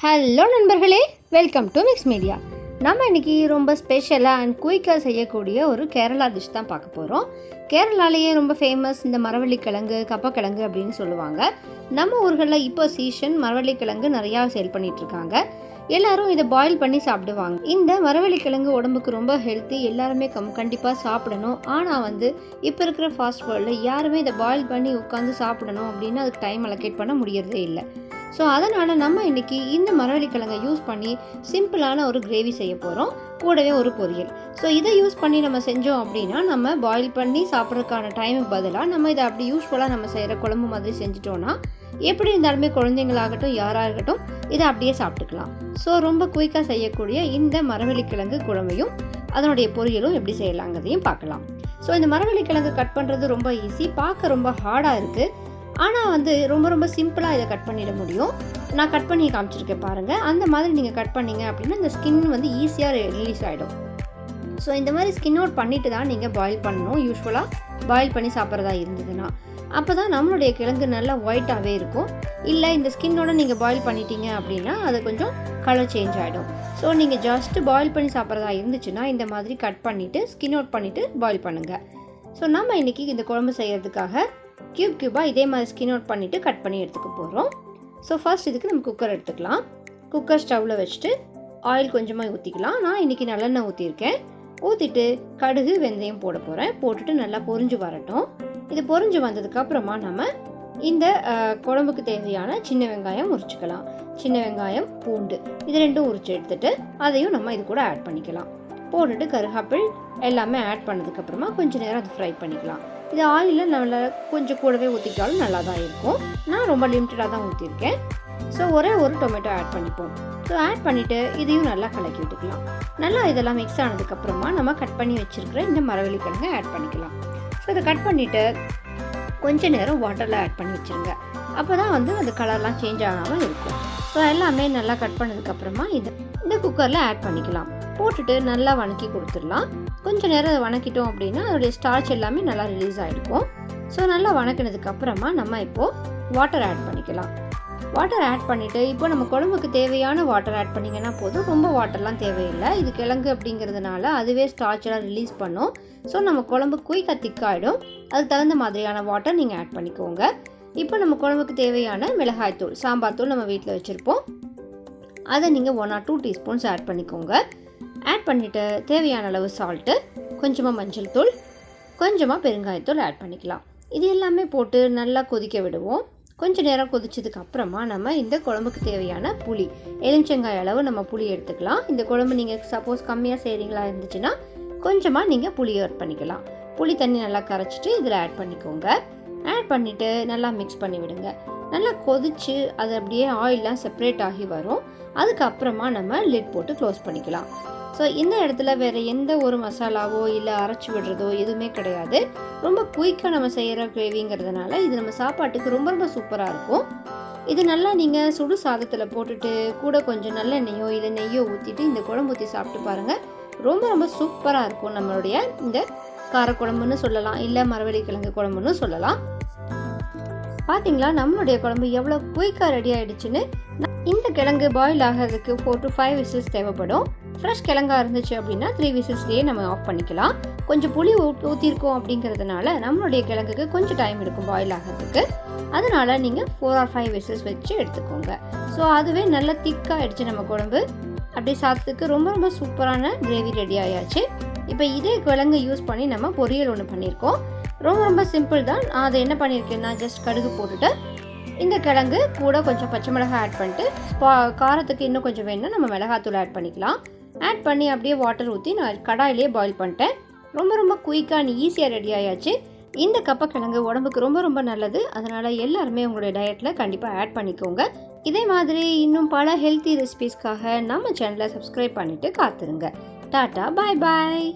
Hello நண்பர்களே, welcome to mix media. நம்ம இன்றைக்கி ரொம்ப ஸ்பெஷலாக அண்ட் குயிக்காக செய்யக்கூடிய ஒரு கேரளா டிஷ் தான் பார்க்க போகிறோம். கேரளாலேயே ரொம்ப ஃபேமஸ் இந்த மரவள்ளிக்கிழங்கு, கப்பக்கிழங்கு அப்படின்னு சொல்லுவாங்க. நம்ம ஊர்களில் இப்போ சீசன் மரவள்ளிக்கிழங்கு நிறையா சேல் பண்ணிகிட்ருக்காங்க. எல்லோரும் இதை பாயில் பண்ணி சாப்பிடுவாங்க. இந்த மரவள்ளிக்கிழங்கு உடம்புக்கு ரொம்ப ஹெல்த்தி, எல்லாருமே கண்டிப்பாக சாப்பிடணும். ஆனால் இப்போ இருக்கிற ஃபாஸ்ட் வேர்ல்டில் யாருமே இதை பாயில் பண்ணி உட்காந்து சாப்பிடணும் அப்படின்னு அதுக்கு டைம் அலோகேட் பண்ண முடியறதே இல்லை. ஸோ அதனால் நம்ம இன்றைக்கி இந்த மரவள்ளிக்கிழங்கை யூஸ் பண்ணி சிம்பிளான ஒரு கிரேவி செய்ய போகிறோம், கூடவே ஒரு பொரியல். ஸோ இதை யூஸ் பண்ணி நம்ம செஞ்சோம் அப்படின்னா நம்ம பாயில் பண்ணி சாப்பிட்றதுக்கான டைமுக்கு பதிலாக நம்ம இதை அப்படி யூஸ்ஃபுல்லாக நம்ம செய்கிற குழம்பு மாதிரி செஞ்சிட்டோன்னா எப்படி இருந்தாலுமே குழந்தைங்களாகட்டும் யாராக இருக்கட்டும் இதை அப்படியே சாப்பிட்டுக்கலாம். ஸோ ரொம்ப குயிக்காக செய்யக்கூடிய இந்த மரவள்ளிக்கிழங்கு குழம்பையும் அதனுடைய பொரியலும் எப்படி செய்யலாங்கிறதையும் பார்க்கலாம். ஸோ இந்த மரவள்ளிக்கிழங்கு கட் பண்ணுறது ரொம்ப ஈஸி, பார்க்க ரொம்ப ஹார்டாக இருக்குது. ஆனால் ரொம்ப ரொம்ப சிம்பிளாக இதை கட் பண்ணிட முடியும். நான் கட் பண்ணி காமிச்சிருக்கேன் பாருங்கள். அந்த மாதிரி நீங்கள் கட் பண்ணிங்க அப்படின்னா இந்த ஸ்கின் ஈஸியாக ரிலீஸ் ஆகிடும். ஸோ இந்த மாதிரி ஸ்கின் அவுட் பண்ணிவிட்டு தான் நீங்கள் பாயில் பண்ணணும். யூஸ்வலாக பாயில் பண்ணி சாப்பிட்றதா இருந்ததுன்னா அப்போ தான் நம்மளுடைய கிழங்கு நல்லா ஒயிட்டாகவே இருக்கும். இல்லை இந்த ஸ்கின்னோட நீங்கள் பாயில் பண்ணிட்டீங்க அப்படின்னா அது கொஞ்சம் கலர் சேஞ்ச் ஆகிடும். ஸோ நீங்கள் ஜஸ்ட்டு பாயில் பண்ணி சாப்பிட்றதா இருந்துச்சுன்னா இந்த மாதிரி கட் பண்ணிவிட்டு ஸ்கின் அவுட் பண்ணிவிட்டு பாயில் பண்ணுங்கள். ஸோ நம்ம இன்றைக்கி இந்த குழம்பு செய்கிறதுக்காக க்யூபாக இதே மாதிரி ஸ்கின் அவுட் பண்ணிவிட்டு கட் பண்ணி எடுத்துக்க போகிறோம். ஸோ ஃபர்ஸ்ட் இதுக்கு நம்ம குக்கர் எடுத்துக்கலாம். குக்கர் ஸ்டவ்வில் வச்சுட்டு ஆயில் கொஞ்சமாக ஊற்றிக்கலாம். நான் இன்றைக்கி நல்லெண்ணெய் ஊற்றிருக்கேன். ஊற்றிட்டு கடுகு வெந்தயம் போட போகிறேன். போட்டுட்டு நல்லா பொரிஞ்சு வரட்டும். இது பொரிஞ்சு வந்ததுக்கப்புறமா நம்ம இந்த குழம்புக்கு தேவையான சின்ன வெங்காயம் உரிச்சிக்கலாம். சின்ன வெங்காயம், பூண்டு இது ரெண்டும் உரிச்சு எடுத்துகிட்டு அதையும் நம்ம இது கூட ஆட் பண்ணிக்கலாம். போட்டுட்டு கருவேப்பிலை எல்லாமே ஆட் பண்ணதுக்கப்புறமா கொஞ்சம் நேரம் அது ஃப்ரை பண்ணிக்கலாம். இது ஆயிலில் நல்லா கொஞ்சம் கூடவே ஊற்றிக்கிட்டாலும் நல்லா தான் இருக்கும். நான் ரொம்ப லிமிட்டடாக தான் ஊற்றிருக்கேன். ஸோ ஒரே ஒரு டொமேட்டோ ஆட் பண்ணிப்போம். ஸோ ஆட் பண்ணிவிட்டு இதையும் நல்லா கலக்கி விட்டுக்கலாம். நல்லா இதெல்லாம் மிக்ஸ் ஆனதுக்கப்புறமா நம்ம கட் பண்ணி வச்சுருக்கிற இந்த மரவள்ளிக்கிழங்கை ஆட் பண்ணிக்கலாம். ஸோ இதை கட் பண்ணிவிட்டு கொஞ்சம் நேரம் வாட்டரில் ஆட் பண்ணி வச்சுருங்க. அப்போ தான் அந்த கலர்லாம் சேஞ்ச் ஆகாமல் இருக்கும். ஸோ எல்லாமே நல்லா கட் பண்ணதுக்கப்புறமா இந்த குக்கரில் ஆட் பண்ணிக்கலாம். போட்டுட்டு நல்லா வணக்கி கொடுத்துடலாம். கொஞ்சம் நேரம் அதை வணக்கிட்டோம் அப்படின்னா அதோடைய ஸ்டார்ச் எல்லாமே நல்லா ரிலீஸ் ஆகிருக்கும். ஸோ நல்லா வணக்கினதுக்கப்புறமா நம்ம இப்போது வாட்டர் ஆட் பண்ணிக்கலாம். வாட்டர் ஆட் பண்ணிவிட்டு இப்போ நம்ம குழம்புக்கு தேவையான வாட்டர் ஆட் பண்ணிங்கன்னா போதும். ரொம்ப வாட்டர்லாம் தேவையில்லை. இது கிழங்கு அப்படிங்கிறதுனால அதுவே ஸ்டார்ச்செல்லாம் ரிலீஸ் பண்ணும். ஸோ நம்ம குழம்பு குயிக்காக திக்காகிடும். அதுக்கு தகுந்த மாதிரியான வாட்டர் நீங்கள் ஆட் பண்ணிக்கோங்க. இப்போ நம்ம குழம்புக்கு தேவையான மிளகாய்த்தூள், சாம்பார் தூள் நம்ம வீட்டில் வச்சுருப்போம். அதை நீங்கள் 1 or 2 டீஸ்பூன்ஸ் ஆட் பண்ணிக்கோங்க. ஆட் பண்ணிவிட்டு தேவையான அளவு சால்ட்டு, கொஞ்சமாக மஞ்சள் தூள், கொஞ்சமாக பெருங்காயத்தூள் ஆட் பண்ணிக்கலாம். இது எல்லாமே போட்டு நல்லா கொதிக்க விடுவோம். கொஞ்சம் நேரம் கொதிச்சதுக்கு அப்புறமா நம்ம இந்த குழம்புக்கு தேவையான புளி, எலுமிச்சங்காய் அளவு நம்ம புளி எடுத்துக்கலாம். இந்த குழம்பு நீங்கள் சப்போஸ் கம்மியாக செய்கிறீங்களா இருந்துச்சுன்னா கொஞ்சமாக நீங்கள் புளி ஆட் பண்ணிக்கலாம். புளி தண்ணி நல்லா கரைச்சிட்டு இதில் ஆட் பண்ணிக்கோங்க. ஆட் பண்ணிவிட்டு நல்லா மிக்ஸ் பண்ணி விடுங்க. நல்லா கொதித்து அது அப்படியே ஆயிலெலாம் செப்பரேட் ஆகி வரும். அதுக்கப்புறமா நம்ம லிட் போட்டு க்ளோஸ் பண்ணிக்கலாம். ஸோ இந்த இடத்துல வேறு எந்த ஒரு மசாலாவோ இல்லை அரைச்சி விடுறதோ எதுவுமே கிடையாது. ரொம்ப குயிக்காக நம்ம செய்கிற கிரேவிங்கிறதுனால இது நம்ம சாப்பாட்டுக்கு ரொம்ப ரொம்ப சூப்பராக இருக்கும். இது நல்லா நீங்கள் சுடு சாதத்தில் போட்டுட்டு கூட கொஞ்சம் நல்லெண்ணெய்யோ இல்லை நெய்யோ ஊற்றிட்டு இந்த குழம்பு ஊற்றி சாப்பிட்டு பாருங்கள். ரொம்ப ரொம்ப சூப்பராக இருக்கும். நம்மளுடைய இந்த காரக்குழம்புன்னு சொல்லலாம், இல்லை மரவள்ளிக்கிழங்கு குழம்புன்னு சொல்லலாம். பார்த்தீங்களா நம்மளுடைய குழம்பு எவ்வளோ குயிக்காக ரெடி ஆகிடுச்சுன்னு. இந்த கிழங்கு பாயில் ஆகிறதுக்கு 4 to 5 விசில்ஸ் தேவைப்படும். ஃப்ரெஷ் கிழங்கா இருந்துச்சு அப்படின்னா 3 விசில்ஸ்லேயே நம்ம ஆஃப் பண்ணிக்கலாம். கொஞ்சம் புளி ஊற்றிருக்கோம் அப்படிங்கிறதுனால நம்மளுடைய கிழங்குக்கு கொஞ்சம் டைம் எடுக்கும் பாயில் ஆகிறதுக்கு. அதனால் நீங்கள் 4 or 5 விசில்ஸ் வச்சு எடுத்துக்கோங்க. ஸோ அதுவே நல்லா திக்காக ஆகிடுச்சு நம்ம குழம்பு. அப்படியே சாதத்துக்கு ரொம்ப ரொம்ப சூப்பரான கிரேவி ரெடி ஆயாச்சு. இப்போ இதே கிழங்கு யூஸ் பண்ணி நம்ம பொரியல் ஒன்று பண்ணியிருக்கோம். ரொம்ப ரொம்ப சிம்பிள் தான். நான் அதை என்ன பண்ணியிருக்கேன்னா ஜஸ்ட் கடுகு போட்டுட்டு இந்த கிழங்கு கூட கொஞ்சம் பச்சை மிளகாய் ஆட் பண்ணிட்டு காரத்துக்கு இன்னும் கொஞ்சம் வேணும்னா நம்ம மிளகாத்தூள் ஆட் பண்ணிக்கலாம். ஆட் பண்ணி அப்படியே வாட்டர் ஊற்றி நான் கடாயிலே பாயில் பண்ணிட்டேன். ரொம்ப ரொம்ப குயிக்காக ஈஸியாக ரெடி ஆயாச்சு. இந்த கப்பக்கிழங்கு உடம்புக்கு ரொம்ப ரொம்ப நல்லது. அதனால் எல்லாருமே உங்களுடைய டயட்டில் கண்டிப்பாக ஆட் பண்ணிக்கோங்க. இதே மாதிரி இன்னும் பல ஹெல்த்தி ரெசிபீஸ்க்காக நம்ம சேனலை சப்ஸ்கிரைப் பண்ணிவிட்டு காத்துருங்க. டாட்டா, பாய் பாய்.